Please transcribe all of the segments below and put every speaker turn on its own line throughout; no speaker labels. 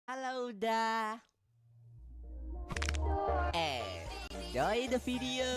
Halo udah. Enjoy the video.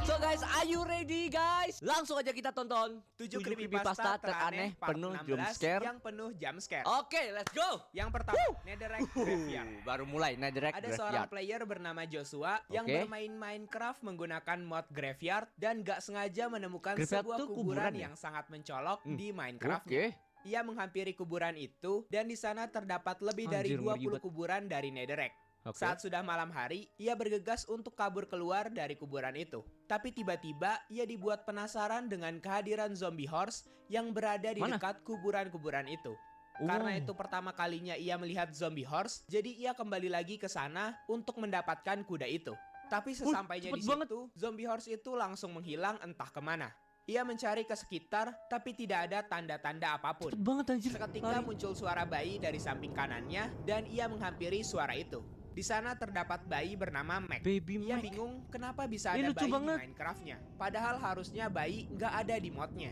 So guys, are you ready guys? Langsung aja kita tonton
7 creepypasta teraneh part
penuh
16
jump scare.
yang penuh jump scare.
Oke, let's go.
Yang pertama, Netherrack Graveyard.
Baru mulai Netherrack
Ada
Graveyard.
seorang player bernama Joshua yang
Oke.
bermain Minecraft menggunakan mod Graveyard dan gak sengaja menemukan
Graveyard
sebuah
tuh
kuburan
kuburan ya?
yang sangat mencolok di
Oke.
Minecraftnya. Ia menghampiri kuburan itu dan di sana terdapat lebih
Anjir,
dari 20
ngeri banget.
kuburan dari Netherrack.
Oke.
Saat sudah malam hari, ia bergegas untuk kabur keluar dari kuburan itu. Tapi tiba-tiba ia dibuat penasaran dengan kehadiran zombie horse yang berada di
Mana?
dekat kuburan-kuburan itu. Karena itu pertama kalinya ia melihat zombie horse, jadi ia kembali lagi ke sana untuk mendapatkan kuda itu. Tapi sesampainya
cepet
di
banget.
situ, zombie horse itu langsung menghilang entah kemana. Ia mencari ke sekitar, tapi tidak ada tanda-tanda apapun.
Cepet banget anjir.
Seketika
Lari.
muncul suara bayi dari samping kanannya dan ia menghampiri suara itu. Di sana terdapat bayi bernama Mac.
Baby
Ia
Mac.
bingung kenapa bisa
Ini
ada
lucu
bayi
banget.
di Minecraftnya. Padahal harusnya bayi nggak ada di modnya.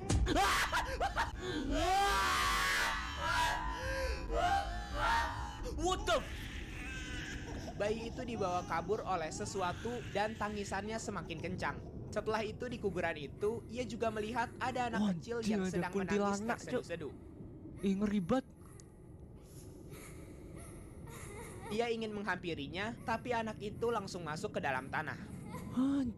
What the?
Bayi itu dibawa kabur oleh sesuatu dan tangisannya semakin kencang. Setelah itu di kuburan itu, ia juga melihat ada anak
Wah,
kecil
anjir,
yang
ada
sedang menangis
kuntilanak, Cuk.
terseduh-seduh.
Ngeri banget.
Ia ingin menghampirinya, tapi anak itu langsung masuk ke dalam tanah.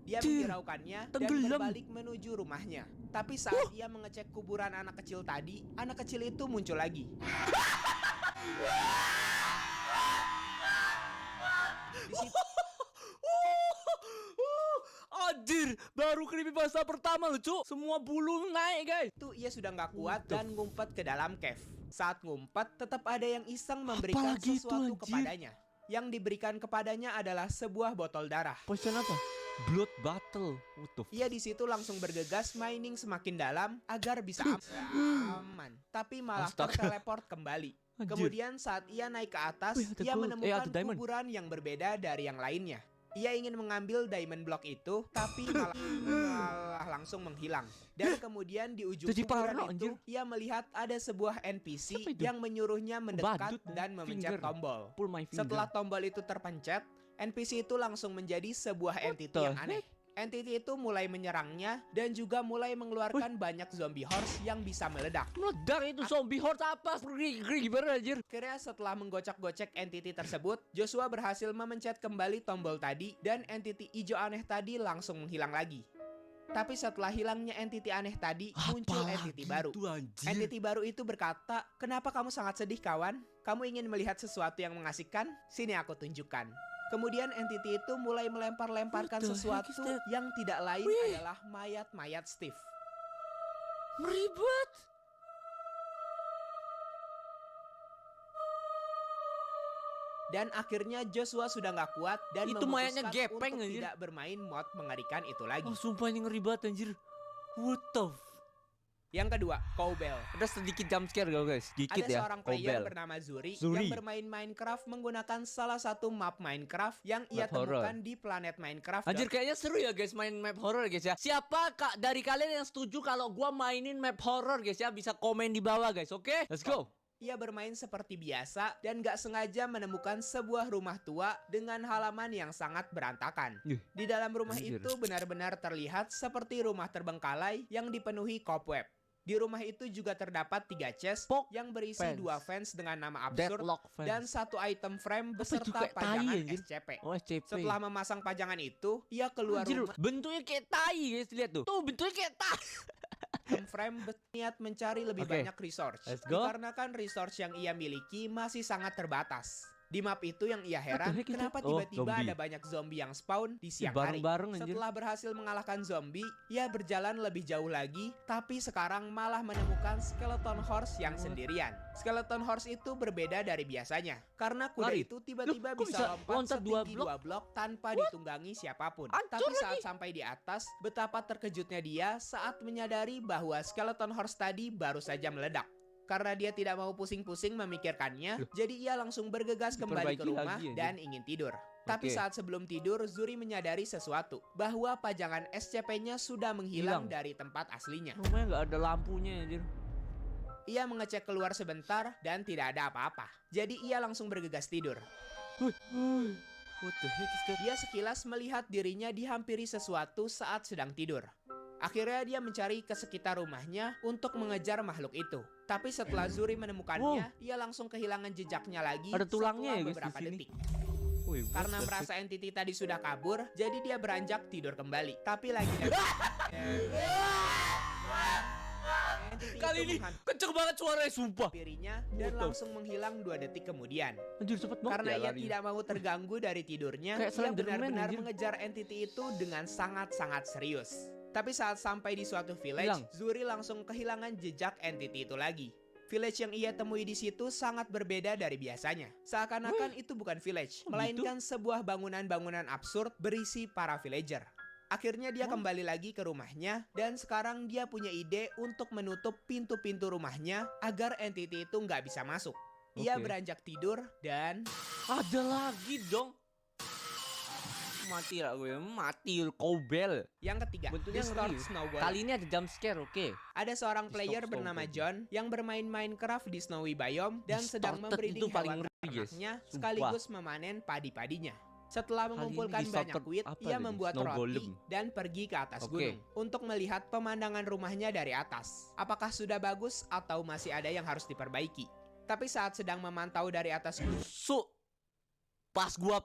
Dia
Anjir.
menghiraukannya dan
Tenggelam.
berbalik menuju rumahnya. Tapi saat ia mengecek kuburan anak kecil tadi, anak kecil itu muncul lagi. Di situ
Anjir, baru creepypasta pertama loh, Cuk. Semua bulu naik, guys.
ia sudah nggak kuat dan ngumpet ke dalam cave. Saat ngumpet, tetap ada yang iseng memberikan
Apalagi itu,
sesuatu
anjir?
kepadanya. Yang diberikan kepadanya adalah sebuah botol darah.
Potion apa? Blood Battle. What the
Ia di situ langsung bergegas mining semakin dalam agar bisa aman. Tapi malah
Astaga.
terteleport kembali.
Anjir.
Kemudian saat ia naik ke atas,
Wih, ada
ia
gold.
menemukan
Ada diamond.
kuburan yang berbeda dari yang lainnya. Ia ingin mengambil diamond block itu, tapi malah langsung menghilang. Dan kemudian di ujung
Jadi
kuburan
parno,
itu,
anjir.
ia melihat ada sebuah NPC
Apa itu?
yang menyuruhnya mendekat
Badut,
dan memencet
finger.
tombol.
Pull my finger.
Setelah tombol itu terpencet, NPC itu langsung menjadi sebuah entity
the
yang aneh. Entity itu mulai menyerangnya dan juga mulai mengeluarkan banyak zombie horse yang bisa meledak.
Meledak itu zombie horde apa? Pergi gimana anjir?
Akhirnya setelah menggocek-gocek entity tersebut, Joshua berhasil memencet kembali tombol tadi dan entity hijau aneh tadi langsung menghilang lagi. Tapi setelah hilangnya entity aneh tadi, muncul entity baru.
Itu, anjir?
Entity baru itu berkata, "Kenapa kamu sangat sedih, kawan? Kamu ingin melihat sesuatu yang mengasihkan? Sini aku tunjukkan." Kemudian entity itu mulai melempar-lemparkan
What the heck
sesuatu
is that?
yang tidak lain
Wih.
adalah mayat-mayat Steve.
Ribet.
Dan akhirnya Joshua sudah nggak kuat dan
Itu mayatnya
memutuskan
gepeng,
untuk
anjir.
tidak bermain mod mengerikan itu lagi.
Oh, sumpah ini ngeri banget anjir. What the
Yang kedua, Cowbell.
Ada sedikit jump scare guys, sedikit
Ada
ya.
seorang player
Cowbell.
bernama Zuri
Zuri.
yang bermain Minecraft menggunakan salah satu map Minecraft yang ia
Map horror.
temukan di planet Minecraft.
Anjir kayaknya seru ya guys main map horror guys ya. Siapa kak dari kalian yang setuju kalau gua mainin map horror guys ya, bisa komen di bawah guys. Oke, let's go.
Ia bermain seperti biasa dan gak sengaja menemukan sebuah rumah tua dengan halaman yang sangat berantakan.
Ih,
Di dalam rumah
anjir.
itu benar-benar terlihat seperti rumah terbengkalai yang dipenuhi cobweb. Di rumah itu juga terdapat 3 chest
Pok
yang berisi
fence.
2 fans dengan nama absurd
Deadlock fence.
dan 1 item frame
Apa itu
beserta
kayak tai,
pajangan
anjir?
SCP.
Oh, SCP.
Setelah memasang pajangan itu, ia keluar
Anjir,
rumah.
bentuknya kayak tai guys, lihat tuh. Tuh bentuknya kayak tai.
Item frame berniat mencari lebih
Oke.
banyak resource.
Let's go.
Dikarenakan resource yang ia miliki masih sangat terbatas. Di map itu yang ia heran,
What the heck is
kenapa
that? Oh,
tiba-tiba
zombie.
ada banyak zombie yang spawn di siang hari.
bareng-bareng, anjir.
Setelah berhasil mengalahkan zombie, ia berjalan lebih jauh lagi, tapi sekarang malah menemukan skeleton horse yang sendirian. Skeleton horse itu berbeda dari biasanya, karena kuda
Lari.
itu tiba-tiba
Loh, kok
bisa
bisa
lompat
loncat dua
setinggi
blok?
2 blok tanpa ditunggangi siapapun.
Hancur
Tapi saat
lagi.
sampai di atas, betapa terkejutnya dia saat menyadari bahwa skeleton horse tadi baru saja meledak. Karena dia tidak mau pusing-pusing memikirkannya, jadi ia langsung bergegas kembali ke
Diperbaiki
rumah
lagi, anjir.
dan ingin tidur. Tapi
Oke.
saat sebelum tidur, Zuri menyadari sesuatu, bahwa pajangan SCP-nya sudah menghilang
Hilang.
dari tempat aslinya.
Rumahnya nggak ada lampunya anjir.
Ia mengecek keluar sebentar dan tidak ada apa-apa. Jadi ia langsung bergegas tidur.
What the heck is that?
Dia sekilas melihat dirinya dihampiri sesuatu saat sedang tidur. Akhirnya dia mencari ke sekitar rumahnya untuk mengejar makhluk itu. Tapi setelah Zuri menemukannya, ia langsung kehilangan jejaknya lagi
Ada tulangnya
setelah
ya, guys,
beberapa
di sini.
detik.
Wih, what
Karena
the
merasa entiti tadi sudah kabur, jadi dia beranjak tidur kembali. Tapi lagi
Kali ini kenceng banget suaranya, sumpah.
dirinya dan langsung menghilang 2 detik kemudian.
Anjir cepet banget
Karena
ya
ia
larinya.
tidak mau terganggu dari tidurnya,
Kayak
ia
Slenderman,
benar-benar
anjir.
mengejar entiti itu dengan sangat-sangat serius. Tapi saat sampai di suatu village,
Hilang.
Zuri langsung kehilangan jejak entiti itu lagi. Village yang ia temui di situ sangat berbeda dari biasanya. Seakan-akan itu bukan village,
Kok
melainkan sebuah bangunan-bangunan absurd berisi para villager. Akhirnya dia kembali lagi ke rumahnya dan sekarang dia punya ide untuk menutup pintu-pintu rumahnya agar entiti itu nggak bisa masuk. Ia
Oke.
beranjak tidur dan
Ada lagi dong. Mati lah gue, mati kobel.
yang ketiga,
Bentuknya
Distort
ngeri.
Snow Golem.
Kali ini ada jump scare, oke.
Ada seorang player
Distort
bernama
Snow
John yang bermain Minecraft di Snowy Biome dan sedang
Distorted
membreeding
itu paling
hewan
ngeri, guys.
ternaknya
Sumpah.
sekaligus memanen padi-padinya. Setelah
Kali ini
mengumpulkan banyak
Distorted
kuit,
apa
ia
tadi?
membuat
Snow
roti
Golem.
dan pergi ke atas
Oke.
gunung untuk melihat pemandangan rumahnya dari atas. Apakah sudah bagus atau masih ada yang harus diperbaiki? Tapi saat sedang memantau dari atas gunung,
Pas gua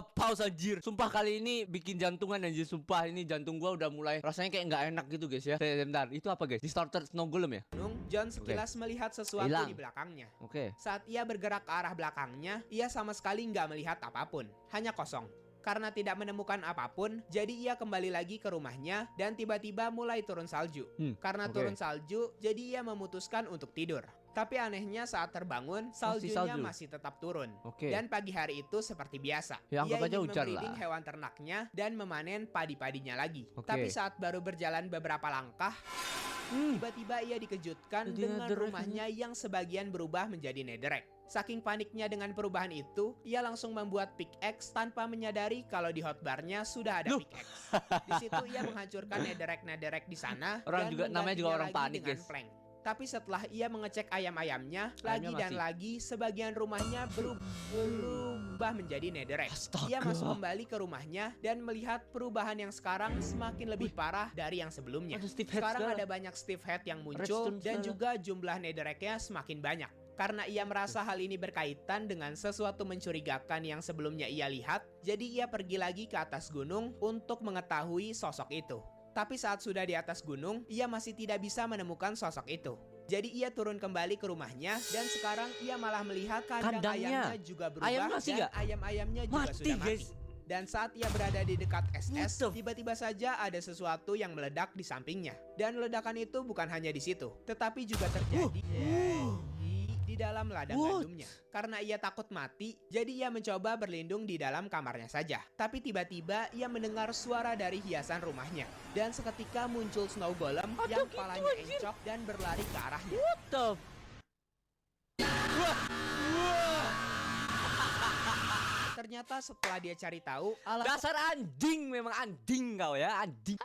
pause anjir. Sumpah kali ini bikin jantungan anjir, sumpah ini jantung gua udah mulai rasanya kayak nggak enak gitu guys ya. Bentar, itu apa guys? Distorted Snow Golem ya?
John sekilas melihat sesuatu
Hilang.
di belakangnya.
Oke.
Saat ia bergerak ke arah belakangnya, ia sama sekali nggak melihat apapun, hanya kosong. Karena tidak menemukan apapun, jadi ia kembali lagi ke rumahnya dan tiba-tiba mulai turun salju. Karena
oke.
turun salju, jadi ia memutuskan untuk tidur. Tapi anehnya saat terbangun, saljunya
salju.
masih tetap turun.
Oke.
Dan pagi hari itu seperti biasa.
Ya,
Ia
anggap aja
ingin
hujan
membreeding
lah.
hewan ternaknya dan memanen padi-padinya lagi.
Oke.
Tapi saat baru berjalan beberapa langkah, tiba-tiba ia dikejutkan
Jadi
dengan
netherrack
rumahnya yang sebagian berubah menjadi netherrack. Saking paniknya dengan perubahan itu, ia langsung membuat pickaxe tanpa menyadari kalau di hotbarnya sudah ada
Loh.
pickaxe. Di situ ia menghancurkan netherrack di sana
Orang
dan
juga namanya juga
menggantinya
orang
lagi
panik,
dengan
guys.
plank. Tapi setelah ia mengecek ayam-ayamnya, lagi
Ayamnya
dan
masih.
lagi sebagian rumahnya berubah menjadi netherrack.
Astaga.
Ia masuk kembali ke rumahnya dan melihat perubahan yang sekarang semakin lebih parah dari yang sebelumnya.
Ada Steve Head
Sekarang
segala.
ada banyak Steve Head yang muncul
Redstone
dan
segala.
juga jumlah netherracknya semakin banyak. Karena ia merasa hal ini berkaitan dengan sesuatu mencurigakan yang sebelumnya ia lihat, jadi ia pergi lagi ke atas gunung untuk mengetahui sosok itu. Tapi saat sudah di atas gunung, ia masih tidak bisa menemukan sosok itu. Jadi ia turun kembali ke rumahnya dan sekarang ia malah melihat kandang
Kandangnya.
ayamnya juga berubah
Ayam masih
dan
nggak?
ayam-ayamnya juga
Mati,
sudah mati.
guys.
Dan saat ia berada di dekat SS,
What the-
tiba-tiba saja ada sesuatu yang meledak di sampingnya. Dan ledakan itu bukan hanya di situ, tetapi juga terjadi di dalam ladang
What?
gandumnya. Karena ia takut mati, jadi ia mencoba berlindung di dalam kamarnya saja. Tapi tiba-tiba ia mendengar suara dari hiasan rumahnya. Dan seketika muncul Snow Golem yang
gitu,
palanya encok dan berlari ke arahnya.
What the?
Ternyata setelah dia cari tahu, alasan
Dasar anjing, memang anjing kau ya, anjing.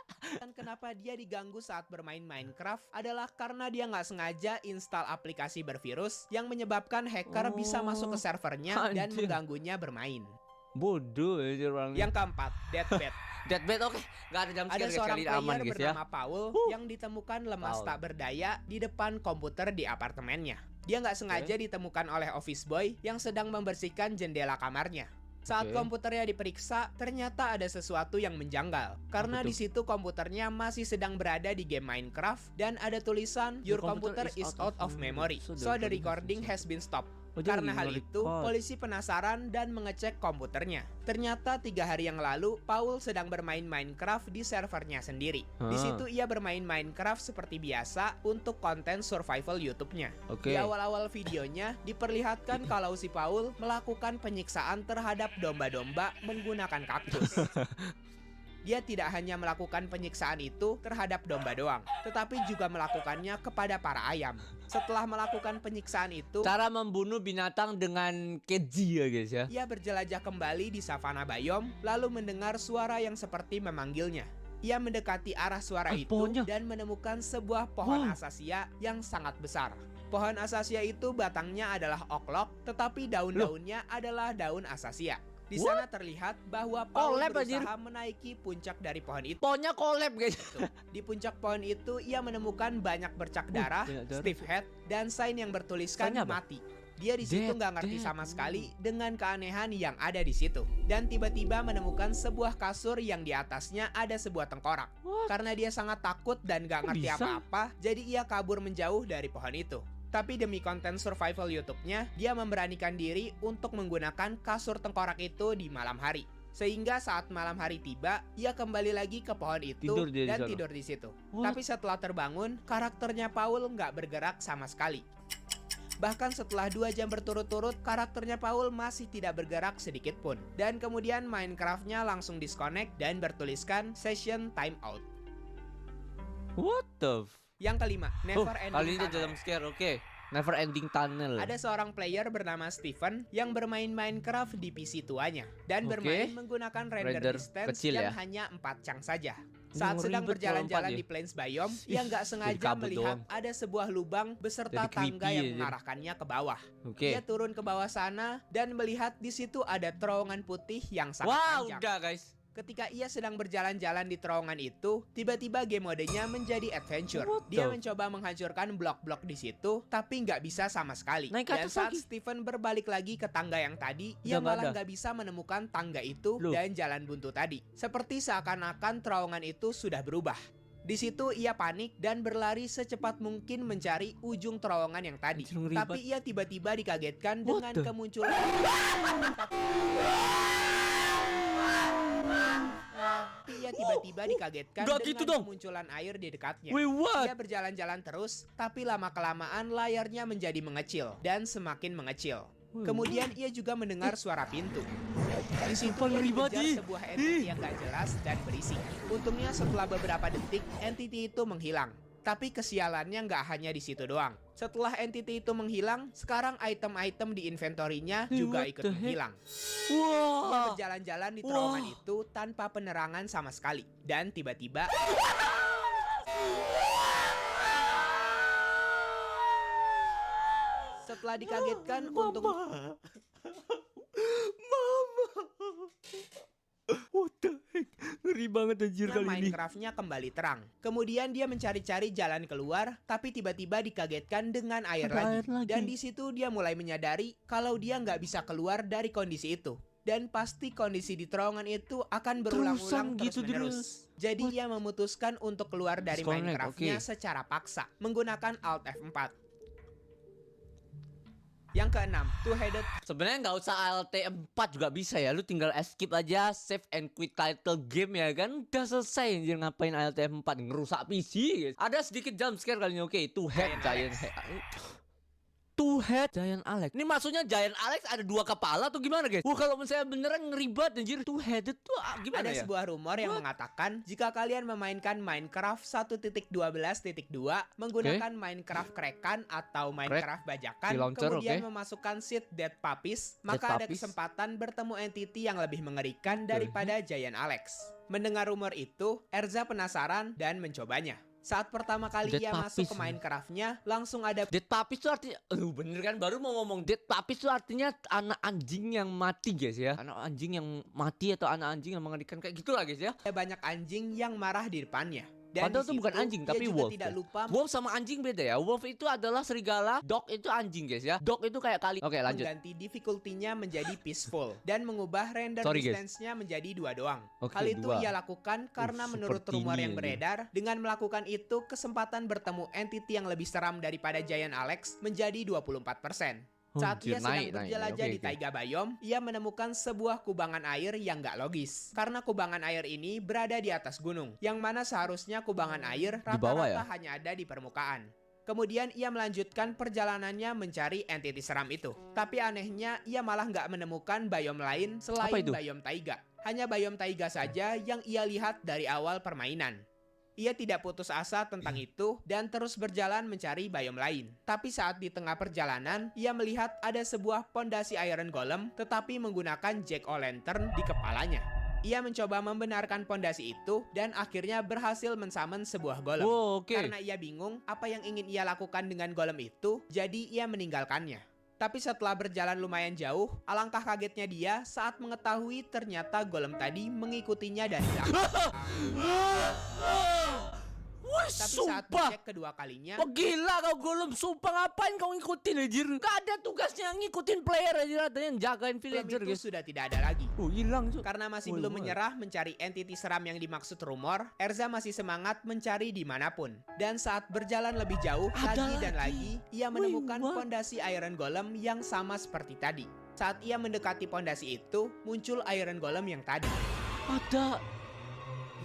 kenapa dia diganggu saat bermain Minecraft adalah karena dia nggak sengaja install aplikasi bervirus yang menyebabkan hacker bisa masuk ke servernya dan
Anjing.
mengganggunya bermain.
Bodoh ya orang.
Yang keempat, Deathbed.
Deathbed, oke. Gak ada jump
Ada
scare guys,
seorang
kali ini
player
aman guys ya.
bernama Paul yang ditemukan lemas
Paul.
tak berdaya di depan komputer di apartemennya. Dia nggak sengaja ditemukan oleh office boy yang sedang membersihkan jendela kamarnya. Saat
Oke.
komputernya diperiksa, ternyata ada sesuatu yang menjanggal. Karena
tuh?
di situ komputernya masih sedang berada di game Minecraft dan ada tulisan Your computer is out of memory, so the recording has been stopped.
Oh, dia
Karena
lagi
hal itu,
nge-record.
polisi penasaran dan mengecek komputernya. Ternyata 3 hari yang lalu, Paul sedang bermain Minecraft di servernya sendiri. Di
Ah.
situ ia bermain Minecraft seperti biasa untuk konten survival YouTube-nya.
Oke.
Di awal-awal videonya, diperlihatkan kalau si Paul melakukan penyiksaan terhadap domba-domba menggunakan kaktus. Dia tidak hanya melakukan penyiksaan itu terhadap domba doang, tetapi juga melakukannya kepada para ayam. Setelah melakukan penyiksaan itu,
Cara membunuh binatang dengan keji ya guys ya.
ia berjelajah kembali di savana biome, lalu mendengar suara yang seperti memanggilnya. Ia mendekati arah suara itu
pohonnya.
dan menemukan sebuah pohon
Wow.
asasia yang sangat besar. Pohon asasia itu batangnya adalah oklok, tetapi daun-daunnya adalah daun asasia. Di sana terlihat bahwa Paul
Collab, anjir.
berusaha menaiki puncak dari pohon itu.
Pohonnya collab guys.
Di puncak pohon itu, ia menemukan banyak bercak darah,
banyak darah.
stiff head, dan sign yang bertuliskan
Sign-nya apa?
mati. Dia di situ
Dead,
nggak ngerti
dead.
sama sekali dengan keanehan yang ada di situ. Dan tiba-tiba menemukan sebuah kasur yang di atasnya ada sebuah tengkorak. Karena dia sangat takut dan nggak
Kok
ngerti
bisa?
apa-apa, jadi ia kabur menjauh dari pohon itu. Tapi demi konten survival YouTube-nya, dia memberanikan diri untuk menggunakan kasur tengkorak itu di malam hari. Sehingga saat malam hari tiba, ia kembali lagi ke pohon itu
Tidur dia di
dan
sana.
tidur di situ.
What?
Tapi setelah terbangun, karakternya Paul nggak bergerak sama sekali. Bahkan setelah 2 jam berturut-turut, karakternya Paul masih tidak bergerak sedikit pun. Dan kemudian Minecraft-nya langsung disconnect dan bertuliskan session timeout.
What the
Yang kelima, Never Ending
kali ini
Tunnel.
dalam scare, oke. Never ending tunnel.
Ada seorang player bernama Steven yang bermain Minecraft di PC tuanya dan
Oke.
bermain menggunakan render
Render
distance
kecil
yang
ya.
hanya 4 chunk saja. Saat
Yang
sedang
ribet
berjalan-jalan
kalau
di
4
Plains Biome, ia nggak
jadi
sengaja
kabut
melihat
doang.
ada sebuah lubang beserta
Jadi creepy
tangga yang
aja.
mengarahkannya ke bawah.
Oke.
Ia turun ke bawah sana dan melihat di situ ada terowongan putih yang sangat
Wah,
panjang.
udah guys.
Ketika ia sedang berjalan-jalan di terowongan itu, tiba-tiba game modenya menjadi adventure.
What
Dia
the-
mencoba menghancurkan blok-blok di situ, tapi nggak bisa sama sekali.
Naik ke
Dan
atas
saat
lagi.
Steven berbalik lagi ke tangga yang tadi, ia
Udah nggak
malah
ada.
nggak bisa menemukan tangga itu
Loh.
dan jalan buntu tadi. Seperti seakan-akan terowongan itu sudah berubah. Di situ ia panik dan berlari secepat mungkin mencari ujung terowongan yang tadi.
Anjir, ngeri
Tapi ia tiba-tiba dikagetkan
What
dengan
the-
kemunculan Tapi ia tiba-tiba dikagetkan
Nggak
dengan
gitu dong.
kemunculan air di dekatnya.
Wait, what?
Ia berjalan-jalan terus, tapi lama-kelamaan layarnya menjadi mengecil dan semakin mengecil. Kemudian ia juga mendengar suara pintu. Di situ
Sumpah,
ia
ngeri banget,
dikejar
ih.
sebuah entity yang gak jelas dan berisik. Untungnya setelah beberapa detik, entity itu menghilang. Tapi kesialannya nggak hanya di situ doang. Setelah entity itu menghilang, sekarang item-item di inventorinya
Hey,
juga
what
ikut
the heck?
menghilang. Ia
Wah.
berjalan-jalan di terowongan
Wah.
itu tanpa penerangan sama sekali. Dan tiba-tiba setelah dikagetkan untuk
Mama. What the heck? Ngeri banget anjir kali ini.
Minecraft-nya kembali terang. Kemudian dia mencari-cari jalan keluar, tapi tiba-tiba dikagetkan dengan air
Ada
lagi.
air lagi.
Dan di situ dia mulai menyadari kalau dia nggak bisa keluar dari kondisi itu. Dan pasti kondisi di terowongan itu akan berulang-ulang
Terusan gitu
terus-menerus. Jadi
What?
ia memutuskan untuk keluar dari
Disconnect,
Minecraft-nya
oke.
secara paksa menggunakan Alt F4. Yang keenam, Two-Headed.
Sebenarnya nggak usah ALT 4 juga bisa ya. Lu tinggal escape aja, save and quit title game ya kan. Udah selesai anjir, ngapain ALT 4 ngerusak PC guys. Ada sedikit jump scare kali ini. Oke, Two Head
Giant
Giant Two Head Giant Alex. Ini maksudnya Giant Alex ada 2 kepala atau gimana guys? Wah, kalau misalnya beneran ngeribet anjir. Two Headed tuh gimana
Ada
ya?
sebuah rumor yang mengatakan jika kalian memainkan Minecraft 1.12.2 menggunakan Minecraft Kraken atau Minecraft bajakan,
Di launcher,
kemudian
oke.
memasukkan seed Dead Puppies, maka ada
Puppies.
kesempatan bertemu entity yang lebih mengerikan daripada Giant Alex. Mendengar rumor itu, Erza penasaran dan mencobanya. Saat pertama kali
Dead
ia masuk
Puppies.
ke Minecraft-nya, langsung ada
Dead puppies itu artinya, bener kan, baru mau ngomong dead puppies itu artinya anak anjing yang mati guys ya. Anak anjing yang mati atau anak anjing yang mengerikan kayak gitulah guys ya.
banyak anjing yang marah di depannya. Dan
Padahal
di
itu bukan
situ,
anjing,
ia
tapi
juga
wolf,
tidak
ya.
lupa
Wolf sama anjing beda ya. Wolf itu adalah serigala, dog itu anjing guys ya. Dog itu kayak kali. Oke, lanjut.
mengganti difficulty-nya menjadi peaceful dan mengubah render
Sorry, guys.
distance-nya menjadi 2 doang.
Oke,
Hal itu
2.
ia lakukan karena menurut
seperti
rumor
ini
yang
aja.
beredar, dengan melakukan itu kesempatan bertemu entity yang lebih seram daripada Giant Alex menjadi 24%. Saat ia
Anjir,
sedang
naik.
berjelajah di
Oke.
Taiga Biome, ia menemukan sebuah kubangan air yang gak logis. Karena kubangan air ini berada di atas gunung, yang mana seharusnya kubangan air
Di bawah
rata-rata
ya?
hanya ada di permukaan. Kemudian ia melanjutkan perjalanannya mencari entity seram itu. Tapi anehnya ia malah nggak menemukan biome lain selain
Apa itu?
biome taiga. Hanya biome taiga saja yang ia lihat dari awal permainan. Ia tidak putus asa tentang itu dan terus berjalan mencari biome lain. Tapi saat di tengah perjalanan, ia melihat ada sebuah pondasi Iron Golem tetapi menggunakan Jack-o'-lantern di kepalanya. Ia mencoba membenarkan pondasi itu dan akhirnya berhasil mensummon sebuah golem.
Oh, oke.
Karena ia bingung apa yang ingin ia lakukan dengan golem itu, jadi ia meninggalkannya. Tapi setelah berjalan lumayan jauh, alangkah kagetnya dia saat mengetahui ternyata golem tadi mengikutinya dari belakang.
Wah,
Tapi saat
sumpah.
dicek kedua kalinya,
Wah, gila kau golem, sumpah ngapain kau ngikutin anjir? Gak ada tugasnya ngikutin player anjir, adanya yang jagain
golem
villager
itu
guys.
sudah tidak ada lagi.
Hilang cuy.
Karena masih
Woi,
belum
woi.
menyerah mencari entiti seram yang dimaksud rumor, Erza masih semangat mencari dimanapun. Dan saat berjalan lebih jauh,
Ada
lagi dan lagi, ia
Woi,
menemukan
what?
pondasi Iron Golem yang sama seperti tadi. Saat ia mendekati pondasi itu, muncul Iron Golem yang tadi.
Ada.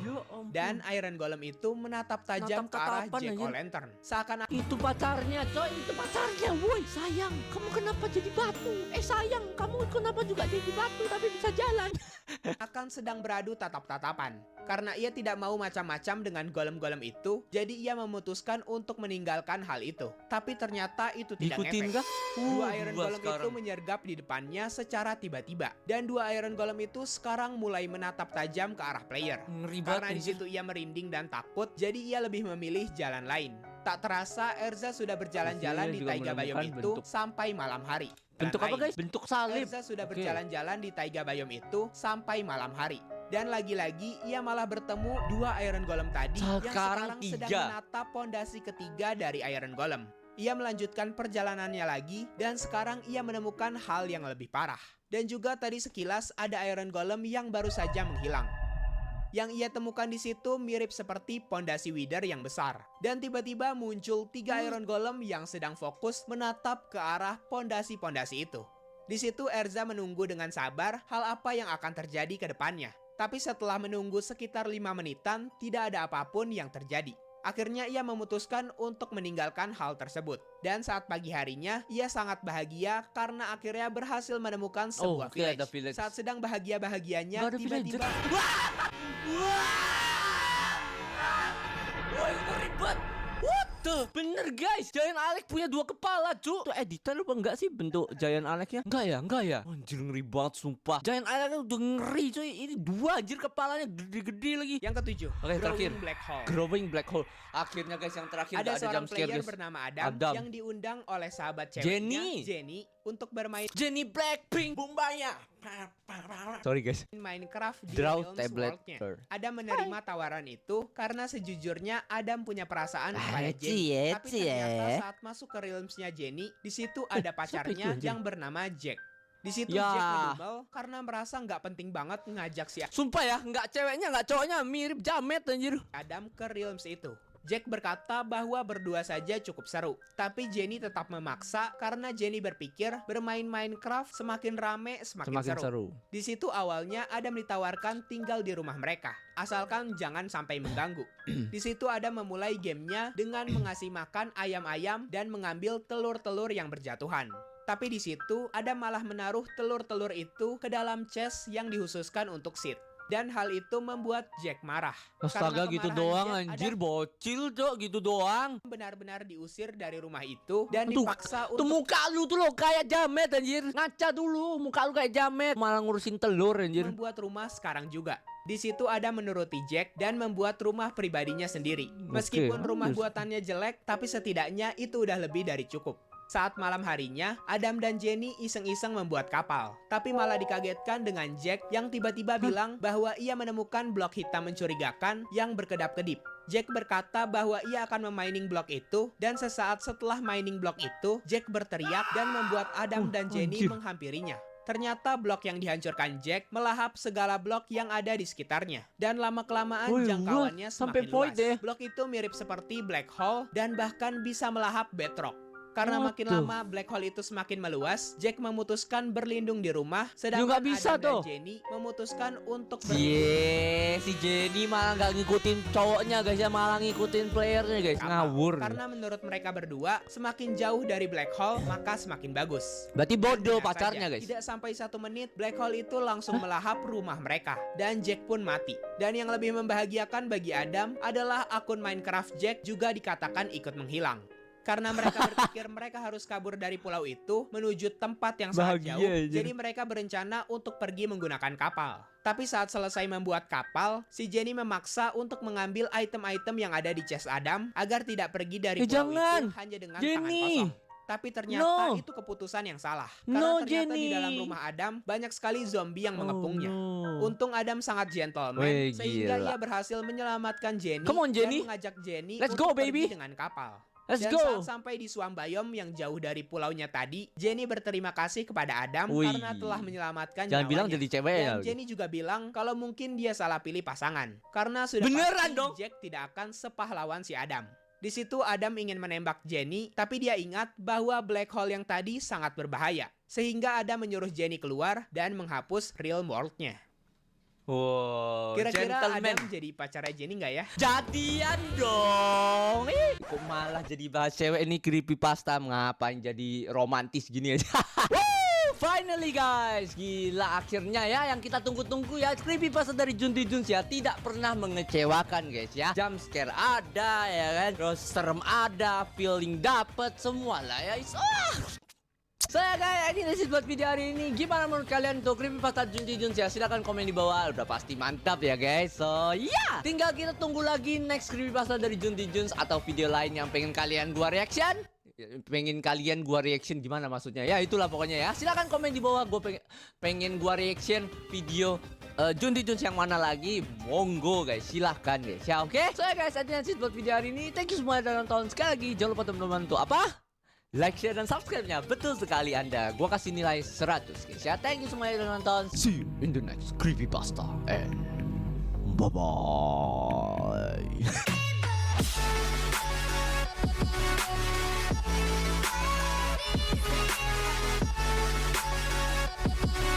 Ya ampun.
Dan Iron Golem itu menatap tajam
Natap
ke arah
tatapan,
Jack-o'-lantern. Seakan
Itu pacarnya coy, itu pacarnya. Woi sayang, kamu kenapa jadi batu? Sayang, kamu kenapa juga jadi batu tapi bisa jalan?
akan sedang beradu tatap-tatapan. Karena ia tidak mau macam-macam dengan golem-golem itu, jadi ia memutuskan untuk meninggalkan hal itu. Tapi ternyata itu tidak
Ngikutin
ngefek.
kah?
Dua Iron Golem itu menyergap di depannya secara tiba-tiba. Dan dua Iron Golem itu sekarang mulai menatap tajam ke arah player.
Ngeri
Karena
banget
di
anjir.
situ ia merinding dan takut, jadi ia lebih memilih jalan lain. Tak terasa Erza sudah berjalan-jalan
Iya,
di
juga
taiga biome
menemukan
itu
bentuk.
sampai malam hari.
Bentuk
Dan
apa
lain.
guys? Bentuk salib.
Erza sudah
Oke.
berjalan-jalan di taiga biome itu sampai malam hari. Dan lagi-lagi ia malah bertemu dua Iron Golem tadi yang
Sekarang
sekarang sedang
tiga.
menatap pondasi ketiga dari Iron Golem. Ia melanjutkan perjalanannya lagi dan sekarang ia menemukan hal yang lebih parah. Dan juga tadi sekilas ada Iron Golem yang baru saja menghilang. Yang ia temukan di situ mirip seperti pondasi Wither yang besar. Dan tiba-tiba muncul tiga Iron Golem yang sedang fokus menatap ke arah pondasi-pondasi itu. Di situ Erza menunggu dengan sabar hal apa yang akan terjadi ke depannya. Tapi setelah menunggu sekitar 5 menitan, tidak ada apapun yang terjadi. Akhirnya ia memutuskan untuk meninggalkan hal tersebut. Dan saat pagi harinya, ia sangat bahagia karena akhirnya berhasil menemukan sebuah
oke, ada
village.
village.
Saat sedang bahagia-bahagianya,
Nggak ada
tiba-tiba
Woi, ngeri banget. What the? Bener guys, Giant Alex punya 2 kepala cu. Itu editan apa enggak sih bentuk Giant Alexnya? Enggak ya, enggak ya. Anjir ngeri banget sumpah. Giant Alex udah ngeri cuy. Ini 2 anjir kepalanya gede-gede lagi.
yang ketujuh,
Oke, terakhir.
Growing Black Hole.
Growing Black Hole. Akhirnya guys yang terakhir
Ada
nggak ada
seorang
jump scare
player
guys.
bernama Adam,
Adam.
yang diundang oleh sahabat ceweknya,
Jenny.
Jenny, untuk bermain
Jenny Blackpink.
Bumbaya
Sorry guys.
Minecraft di
Draw
Realms
tablet.
World-nya. Adam menerima tawaran itu karena sejujurnya Adam punya perasaan kepada
Eci,
Jenny. Tapi
eci,
ternyata
ya.
saat masuk ke Realms-nya Jenny, di situ ada pacarnya
siapa itu, anjing?
yang bernama Jack. Di situ
Ya.
Jack ngedumel karena merasa nggak penting banget ngajak si
Sumpah ya, nggak ceweknya nggak cowoknya mirip jamet anjir.
Adam ke Realms itu. Jack berkata bahwa berdua saja cukup seru. Tapi Jenny tetap memaksa karena Jenny berpikir bermain Minecraft semakin rame semakin seru. Di situ awalnya Adam ditawarkan tinggal di rumah mereka, asalkan jangan sampai mengganggu. Di situ Adam memulai gamenya dengan mengasih makan ayam-ayam dan mengambil telur-telur yang berjatuhan. Tapi di situ Adam malah menaruh telur-telur itu ke dalam chest yang dikhususkan untuk Sid. Dan hal itu membuat Jack marah.
Astaga,
Karena
gitu
kemarahan
doang
Jack,
anjir,
Adam
bocil cok, gitu doang.
benar-benar diusir dari rumah itu dan
Tuh,
dipaksa
Tuh
untuk
muka lu tuh lo kayak jamet anjir. Ngaca dulu, muka lu kayak jamet. Malah ngurusin telur anjir.
membuat rumah sekarang juga. Di situ Adam menuruti Jack dan membuat rumah pribadinya sendiri. Meskipun rumah buatannya jelek, tapi setidaknya itu udah lebih dari cukup. Saat malam harinya, Adam dan Jenny iseng-iseng membuat kapal. Tapi malah dikagetkan dengan Jack yang tiba-tiba bilang bahwa ia menemukan blok hitam mencurigakan yang berkedap-kedip. Jack berkata bahwa ia akan memining blok itu dan sesaat setelah mining blok itu, Jack berteriak dan membuat Adam dan Jenny
anjir.
menghampirinya. Ternyata blok yang dihancurkan Jack melahap segala blok yang ada di sekitarnya. Dan lama-kelamaan
Woi,
jangkauannya
sampai
semakin
void
luas.
deh.
Blok itu mirip seperti black hole dan bahkan bisa melahap bedrock. Karena
What
makin
the-
lama black hole itu semakin meluas, Jack memutuskan berlindung di rumah,
Ya,
sedangkan
nggak bisa
Adam
tuh.
dan Jenny memutuskan untuk berlindung
Cie, si Jenny malah nggak ngikutin cowoknya guys ya, malah ngikutin playernya guys.
kapal.
Ngawur.
Karena menurut mereka berdua, semakin jauh dari black hole, maka semakin bagus.
Berarti bodoh
Benar
pacarnya
saja,
guys.
Tidak sampai 1 menit, black hole itu langsung melahap rumah mereka. Dan Jack pun mati. Dan yang lebih membahagiakan bagi Adam adalah akun Minecraft Jack juga dikatakan ikut menghilang. Karena mereka berpikir mereka harus kabur dari pulau itu menuju tempat yang sangat
Bahagia
jauh.
aja.
Jadi mereka berencana untuk pergi menggunakan kapal. Tapi saat selesai membuat kapal, si Jenny memaksa untuk mengambil item-item yang ada di chest Adam agar tidak pergi dari pulau
jangan.
itu hanya dengan
Jenny.
tangan kosong. Tapi ternyata
No.
itu keputusan yang salah.
No,
Karena ternyata di
Jenny.
dalam rumah Adam banyak sekali zombie yang mengepungnya.
Oh, no.
Untung Adam sangat gentleman
Weh,
sehingga
gila.
ia berhasil menyelamatkan Jenny
Come on, Jenny.
dan mengajak Jenny
Let's
untuk
go, baby.
pergi dengan kapal.
Let's
Dan
go.
saat sampai di Swambayom yang jauh dari pulaunya tadi, Jenny berterima kasih kepada Adam
Wih.
karena telah menyelamatkan
Jangan bilang
nyawanya.
jadi cewek ya.
Dan Jenny juga bilang kalau mungkin dia salah pilih pasangan. Karena sudah
Beneran
pasti
dong?
Jack tidak akan sepahlawan si Adam. Di situ Adam ingin menembak Jenny, tapi dia ingat bahwa black hole yang tadi sangat berbahaya. Sehingga Adam menyuruh Jenny keluar dan menghapus real world-nya.
Wow,
Kira-kira
gentleman.
Adam jadi pacarnya Jenny nggak ya?
Jadian dong. Kok malah jadi bahas cewek ini, creepypasta, ngapain jadi romantis gini aja. Woo, finally guys, gila akhirnya ya yang kita tunggu-tunggu ya, creepypasta dari Junti Juns ya, tidak pernah mengecewakan guys ya. Jump scare ada ya kan, terus serem ada, feeling dapet semua lah ya. Saya guys, ini sih buat video hari ini. Gimana menurut kalian tuh creepypasta Junti Juns ya? Silahkan komen di bawah. Udah pasti mantap ya guys. So ya, tinggal kita tunggu lagi next creepypasta dari Junti Juns atau video lain yang pengen kalian gua reaction. Pengen kalian gua reaction gimana maksudnya? Ya itulah pokoknya ya. Silahkan komen di bawah. Gue pengen gua reaction video Junti Juns yang mana lagi? Monggo guys, silahkan guys ya. Oke. So ya guys, artinya sih buat video hari ini. Thank you semua yang udah nonton. Sekali lagi jangan lupa teman-teman tuh apa? Like, share, dan subscribe-nya. Betul sekali Anda. Gua kasih nilai 100 guys ya. Thank you semua yang udah nonton. See you in the next creepypasta. And bye-bye.